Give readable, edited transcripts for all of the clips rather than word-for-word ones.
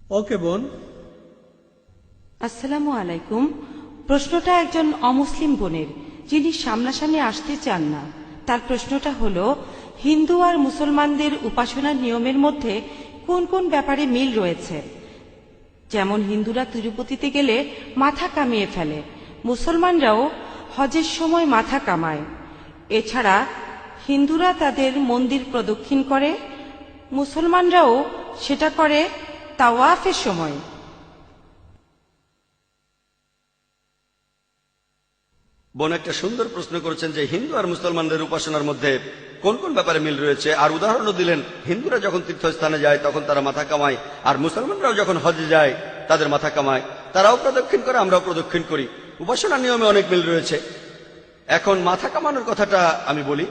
ওকে বোন। আসসালামু আলাইকুম। প্রশ্নটা একজন অমুসলিম বোনের, যিনি সামনাসামনি আসতে চান না। তার প্রশ্নটা হলো, হিন্দু আর মুসলমানদের উপাসনার নিয়মের মধ্যে কোন কোন ব্যাপারে মিল রয়েছে? যেমন হিন্দুরা তিরুপতিতে গেলে মাথা কামিয়ে ফেলে, মুসলমানরাও হজের সময় মাথা কামায়। এছাড়া হিন্দুরা তাদের মন্দির প্রদক্ষিণ করে, মুসলমানরাও সেটা করে তাওয়াফের সময়। বোন একটা সুন্দর প্রশ্ন করেছেন যে হিন্দু আর মুসলমানদের উপাসনার মধ্যে কোন কোন ব্যাপারে মিল রয়েছে, আর উদাহরণও দিলেন হিন্দুরা যখন তীর্থস্থানে যায় তখন তারা মাথা কামায়, আর মুসলমানরাও যখন হজে যায় তাদের মাথা কামায়, তারাও প্রদক্ষিণ করে, আমরাও প্রদক্ষিণ করি। উপাসনার নিয়মে অনেক মিল রয়েছে। এখন মাথা কামানোর কথাটা আমি বলি।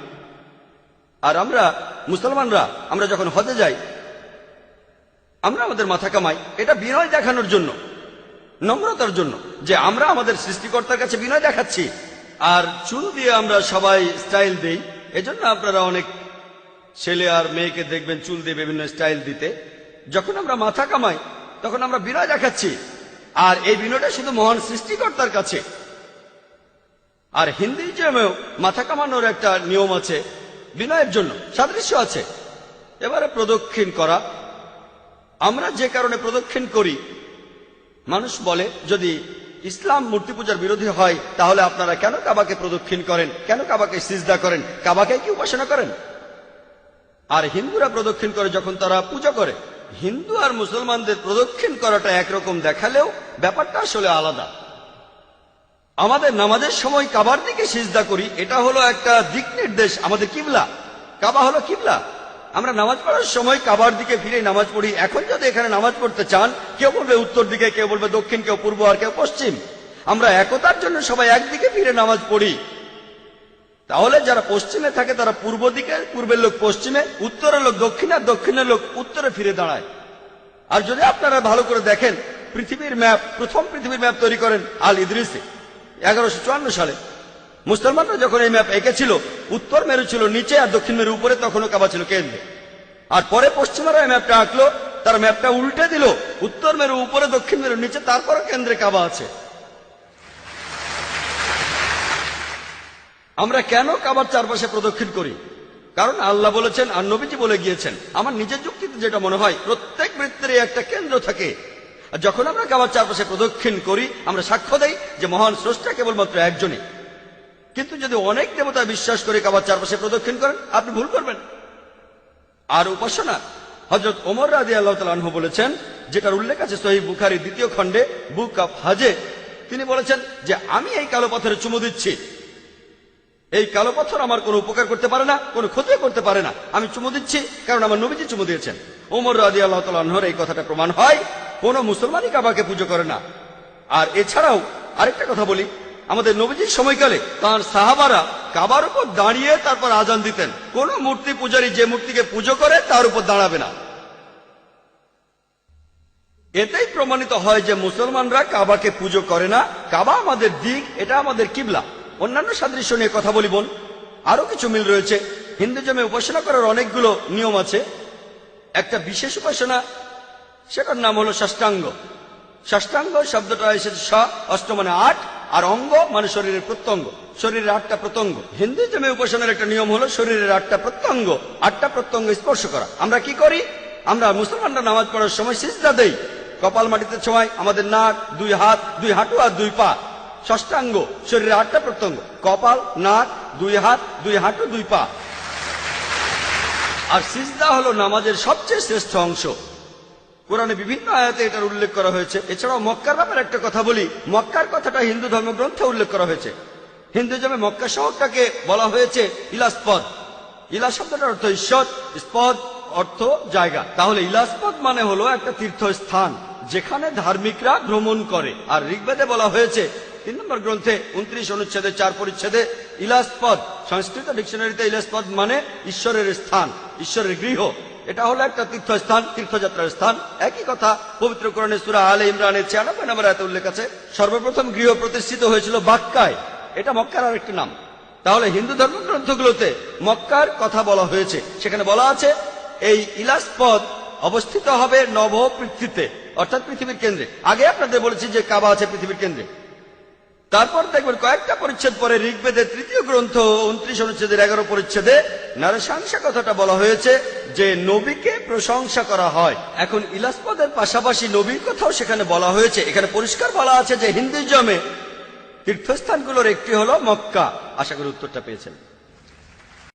আর আমরা মুসলমানরা আমরা যখন হজে যাই আমরা আমাদের মাথা কামাই, এটা বিনয় দেখানোর জন্য, নম্রতার জন্য, যে আমরা আমাদের সৃষ্টিকর্তার কাছে বিনয় দেখাচ্ছি। আর চুল দিয়ে আমরা সবাই স্টাইল দেই, এজন্য আপনারা অনেক ছেলে আর মেয়েকে দেখবেন চুল দিয়ে বিভিন্ন স্টাইল দিতে। যখন আমরা মাথা কামাই তখন আমরা বিনয় দেখাচ্ছি, আর এই বিনয়টা শুধু মহান সৃষ্টিকর্তার কাছে। আর হিন্দুইজমেও মাথা কামানোর একটা নিয়ম আছে, বিনয়ের জন্য সাদৃশ্য আছে। এবারে প্রদক্ষিণ করা, আমরা যে কারণে প্রদক্ষিণ করি, মানুষ বলে যদি ইসলাম মূর্তি পূজার বিরোধী হয় তাহলে আপনারা কেন কাবাকে প্রদক্ষিণ করেন, কেন কাবাকে সিজদা করেন, কাবাকে কি উপাসনা করেন? আর হিন্দুরা প্রদক্ষিণ করে যখন তারা পূজা করে। হিন্দু আর মুসলমানদের প্রদক্ষিণ করাটা একরকম দেখালেও ব্যাপারটা আসলে আলাদা। আমাদের নামাজের সময় কাবার দিকে সিজদা করি, এটা হলো একটা দিক নির্দেশ, আমাদের কিবলা, কাবা হলো কিবলা। আমরা নামাজ পড়ার সময় কাবার দিকে ফিরে নামাজ পড়ি। এখন যদি এখানে নামাজ পড়তে চান, কেউ বলবে উত্তর দিকে, কেউ বলবে দক্ষিণ, কেউ পূর্ব, আর কেউ পশ্চিম। আমরা একতার জন্য সবাই একদিকে ফিরে নামাজ পড়ি। তাহলে যারা পশ্চিমে থাকে তারা পূর্ব দিকে, পূর্বের লোক পশ্চিমে, উত্তরের লোক দক্ষিণে, আর দক্ষিণের লোক উত্তরে ফিরে দাঁড়ায়। আর যদি আপনারা ভালো করে দেখেন, পৃথিবীর ম্যাপ, প্রথম পৃথিবীর ম্যাপ তৈরি করেন আল ইদ্রিসে 1154 সালে। মুসলমানরা যখন এই ম্যাপ এঁকেছিল, উত্তর মেরু ছিল নিচে আর দক্ষিণ মেরু উপরে, তখনও কাবা ছিল কেন্দ্রে। আর পরে পশ্চিমারা এই ম্যাপটা আঁকলো, তার ম্যাপটা উল্টে দিল, উত্তর মেরু উপরে, দক্ষিণ মেরু নিচে, তারপরে কেন্দ্রে কাবা আছে। আমরা কেন কাবার চারপাশে প্রদক্ষিণ করি? কারণ আল্লাহ বলেছেন আর নবীজি বলে গিয়েছেন, আমার নিজের যুক্তিতে যেটা মনে হয়, প্রত্যেক বৃত্তের একটা কেন্দ্র থাকে। আর যখন আমরা কাবার চারপাশে প্রদক্ষিণ করি, আমরা সাক্ষ্য দেই যে মহান স্রষ্টা কেবলমাত্র একজনই। কিন্তু যদি অনেক দেবতা বিশ্বাস করে কাবার চারপাশে প্রদক্ষিণ করেন, আপনি ভুল করবেন। আর উপাসনা, হযরত ওমর রাদিয়াল্লাহু তাআলা আনহু বলেছেন, যেটার উল্লেখ আছে সহিহ বুখারী 2য় খণ্ডে বুক অফ হজে, তিনি বলেছেন যে আমি এই কালো পাথরে চুমু দিচ্ছি, এই কালো পাথর আমার কোনো উপকার করতে পারে না, কোনো ক্ষতি করতে পারে না, আমি চুমু দিচ্ছি কারণ আমার নবীজি চুমু দিয়েছেন। ওমর রাদিয়াল্লাহু তাআলা আনহুর এই কথাটা প্রমাণ হয়, কোন মুসলমানই কাবাকে পুজো করে না। আর এছাড়াও আরেকটা কথা বলি, আমাদের নবীজির সময়কালে তাঁর সাহাবারা কাবার উপর দাঁড়িয়ে তারপর আজান দিতেন। কোন মূর্তি পূজারী যে মূর্তিকে পুজো করে তার উপর দাঁড়াবে না। এতেই প্রমাণিত হয় যে মুসলমানরা কাবাকে পুজো করে না, কাবা আমাদের দিক, এটা আমাদের কিবলা। অন্যান্য সাদৃশ্য নিয়ে কথা বলি বোন, আরো কিছু মিল রয়েছে। হিন্দুজমে উপাসনা করার অনেকগুলো নিয়ম আছে। একটা বিশেষ উপাসনা, সেটার নাম হলো ষষ্ঠাঙ্গ। ষষ্ঠাঙ্গ শব্দটা এসেছে ষ, অষ্ট মানে 8, আর অঙ্গ মানে শরীরের প্রত্যঙ্গ, শরীরের 8টা প্রত্যঙ্গ। হিন্দুজমে উপাসনার একটা নিয়ম হলো শরীরের 8টা প্রত্যঙ্গ, 8টা প্রত্যঙ্গ স্পর্শ করা। আমরা কি করি? আমরা মুসলমানরা নামাজ পড়ার সময় সিজদা দেই, কপাল মাটিতে ছোঁয়াই, আমাদের নাক, 2 হাত, 2 হাঁটু আর 2 পা। ষষ্ঠাঙ্গ, শরীরের 8টা প্রত্যঙ্গ, কপাল, নাক, 2 হাত, 2 হাঁটু, 2 পা। আর সিজদা হলো নামাজের সবচেয়ে শ্রেষ্ঠ অংশ। কোরআনে বিভিন্ন আয়াতে এটার উল্লেখ করা হয়েছে। এছাড়াও মক্কার ব্যাপারে একটা কথা বলি, মক্কার কথাটা হিন্দু ধর্মগ্রন্থে উল্লেখ করা হয়েছে। হিন্দুজমে মক্কা শহরটাকে বলা হয়েছে ইলাস্পদ। ইলা শব্দটার অর্থ ঈশ্বর, স্পদ অর্থ জায়গা। তাহলে ইলাস্পদ মানে হলো একটা তীর্থস্থান যেখানে ধার্মিকরা ভ্রমণ করে। আর ঋগ্বেদে বলা হয়েছে 3 নম্বর গ্রন্থে 29 অনুচ্ছেদে 4 পরিচ্ছেদে, ইলাস্পদ, সংস্কৃত ডিকশনারিতে ইলাস্পদ মানে ঈশ্বরের স্থান, ঈশ্বরের গৃহ। এটা হলো একটা তীর্থস্থান, তীর্থযাত্রার স্থান। একই কথা পবিত্র কোরআনে সূরা আলে ইমরানের 96 নম্বর আয়াতে উল্লেখ আছে। সর্বপ্রথম গৃহ প্রতিষ্ঠিত হয়েছিল বাক্কায়, এটা মক্কার আরেকটি নাম। তাহলে হিন্দু ধর্মগ্রন্থগুলোতে মক্কার কথা বলা হয়েছে, সেখানে বলা আছে এই ইলাস্পদ অবস্থিত হবে নভ পৃথিবীতে, অর্থাৎ পৃথিবীর কেন্দ্রে। আগে আপনাদের বলেছি যে কাবা আছে পৃথিবীর কেন্দ্রে। তারপর দেখবেন কয়েকটা পরিচ্ছেদ পরে ঋগ্বেদের 3য় গ্রন্থ 29 অনুচ্ছেদের 11 পরিচ্ছেদে নারসাংসা কথাটা বলা হয়েছে যে নবীকে প্রশংসা করা হয়। এখন ইলাস্পদের পাশাপাশি নবীর কথাও সেখানে বলা হয়েছে। এখানে পরিষ্কার বলা আছে যে হিন্দুইজমে তীর্থস্থানগুলোর একটি হলো মক্কা। আশা করি উত্তরটা পেয়েছেন।